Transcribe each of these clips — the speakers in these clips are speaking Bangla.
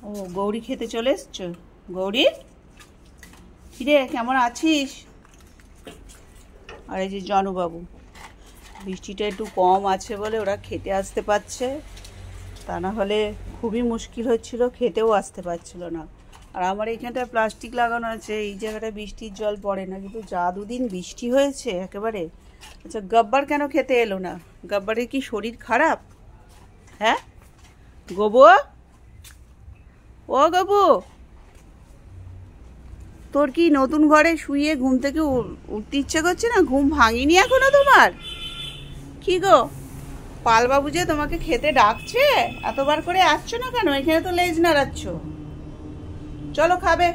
ও গৌরী খেতে চলে এসছো? গৌরী, কিরে কেমন আছিস? আর এই যে জনবাবু, বৃষ্টিটা একটু কম আছে বলে ওরা খেতে আসতে পারছে, তা না হলে খুবই মুশকিল হচ্ছিল, খেতেও আসতে পারছিল না। আর আমার এইখানটায় প্লাস্টিক লাগানো আছে, এই জায়গাটায় বৃষ্টির জল পড়ে না, কিন্তু যা দুদিন বৃষ্টি হয়েছে একেবারে। আচ্ছা, গব্বর কেন খেতে এলো না? গব্বরের কি শরীর খারাপ? হ্যাঁ গোবু, ও গবু, তোর কি নতুন ঘরে শুয়ে ঘুম থেকে উঠতে ইচ্ছে করছে না? ঘুম ভাঙিনি এখনো তোমার? কি গো, পালবাবু যে তোমাকে খেতে ডাকছে, এতবার করে আসছো না কেন? এখানে তো লেজ নাড়াচ্ছ। চলো খাবে।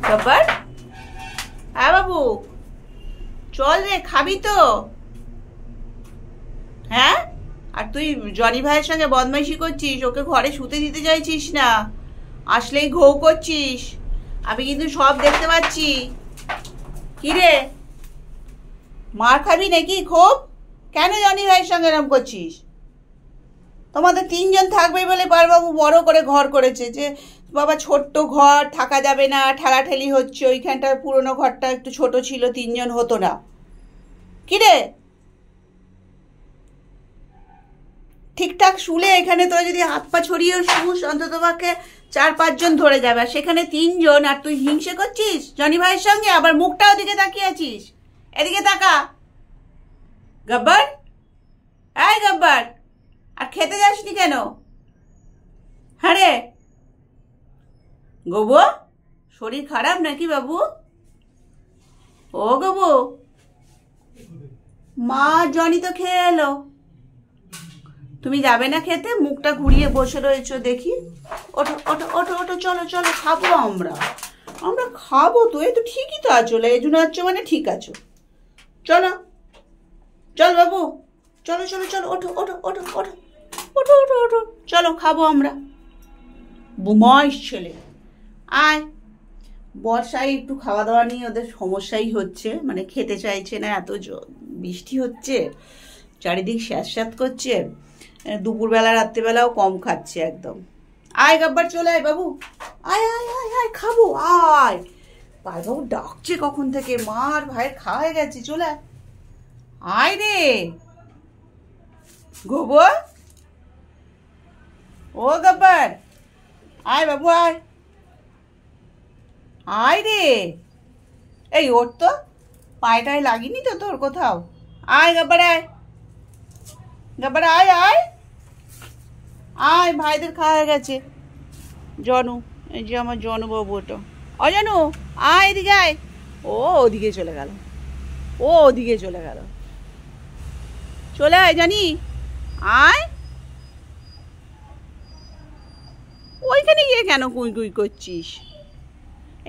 গব্বর, হ্যাঁ বাবু, চল রে, খাবি তো? হ্যাঁ, আর তুই জনি ভাইয়ের সঙ্গে বদমাইশি করছিস, ওকে ঘরে শুতে দিতে চাইছিস না, আসলেই ঘৌ করছিস, আমি কিন্তু সব দেখতে পাচ্ছি। কি রে, মার খাবি নাকি খুব? কেন জনি ভাইয়ের সঙ্গে এরম করছিস? তোমাদের তিনজন থাকবে বলে পারবাবু বড় করে ঘর করেছে, যে বাবা ছোট্ট ঘর, থাকা যাবে না, ঠেলাঠেলি হচ্ছে। ওইখানটার পুরোনো ঘরটা একটু ছোট ছিল, তিনজন হতো না। কি রে, ঠিকঠাক শুলে এখানে তোরা যদি হাত পা ছড়িয়ে শুস, অন্তত পক্ষে 4-5 জন ধরে যাবে, আর সেখানে 3 জন, আর তুই হিংসে করছিস জনি ভাইয়ের সঙ্গে, আবার মুখটা ওদিকে তাকিয়ে আছিস। এদিকে তাকা। গব্বর, এই গব্বর, আর খেতে যাসনি কেন? হ্যাঁ রে গবু, শরীর খারাপ নাকি বাবু? ও গবু, মা জনি তো খেয়ে এলো, তুমি যাবে না খেতে? মুখটা ঘুরিয়ে বসে রয়েছো দেখি। ওঠো ওঠো ওঠো ওঠো, চলো চলো, খাবো আমরা, আমরা খাবো তো। এই তো ঠিকই তো আছো, লেজুন আছো মানে ঠিক আছো। চলো চল বাবু, চলো চলো চলো, ওঠো ওঠো ওঠো ওঠো ওঠো ওঠো ওঠো, চলো খাবো আমরা। বুমাইশ ছেলে, আয়। বর্ষায় একটু খাওয়া দাওয়া নিয়ে ওদের সমস্যাই হচ্ছে, মানে খেতে চাইছে না, এত বৃষ্টি হচ্ছে, চারিদিক স্যাঁতস্যাঁত করছে, দুপুরবেলা রাত্রিবেলাও কম খাচ্ছে একদম। আয় গব্বর, চলে আয় বাবু, আয় আয় আয় আয়, খাবো আয়। পালবাবু ডাকছে কখন থেকে, মার ভাইয়ের খাওয়া হয়ে গেছে, চলে আয়। আয় রে গোবর, ও গব্বর, আয় বাবু আয়, আয় রে। এই ওর তো পায়টায় লাগিনি তো তোর কোথাও? আয় গব্বর, আয় গব্বর, আয় আয় আয়, ভাইদের খাওয়া হয়ে গেছে। জনু, এই যে আমার জনুবাবু, ওটা অজানু, আয় এদিকে আয়। ও ওদিকে চলে গেল, ও ওদিকে চলে গেল, চলে আয় জানি, আয়। ওইখানে গিয়ে কেন কুই কুই করছিস?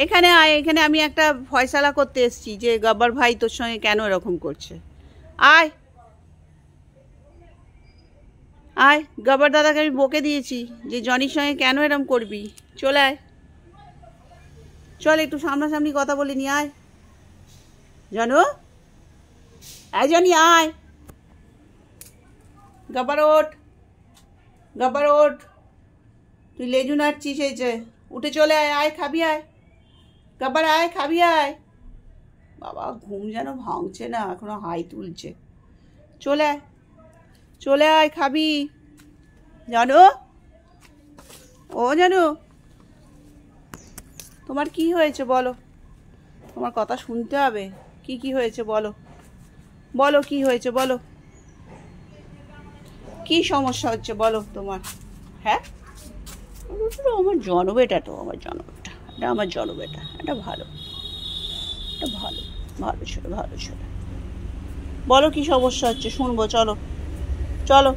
এখানে আয়, এখানে আমি একটা ফয়সালা করতে এসেছি যে গব্বর ভাই তোর সঙ্গে কেন এরকম করছে। আয় আয়, গব্বর দাদাকে আমি বকে দিয়েছি যে জনির সঙ্গে কেন এরকম করবি। চলে আয়, চল একটু সামনাসামনি কথা বলে নি, আয় জানো। আয় জনি, আয়। গব্বর ওঠ, গব্বর ওঠ, তুই লেজু নাড়ছিস, এই যে উঠে চলে আয়, আয় খাবি, আয় গব্বর, আয় খাবি, আয়। বাবা ঘুম যেন ভাঙছে না, এখনো হাই তুলছে। চলে আয়, চলে আয়, খাবি জানো। ও জানো, তোমার কি হয়েছে বলো? তোমার কথা শুনতে হবে, কি কি হয়েছে বলো, বলো কি হয়েছে বলো, কি সমস্যা হচ্ছে বলো তোমার? হ্যাঁ, আমার জনবেটা, তো আমার জনবেটা, এটা আমার জনবেটা, এটা ভালো, এটা ভালো, ভালো ছেলে, ভালো ছেলে। বলো কি সমস্যা হচ্ছে, শুনবো, চলো চলো।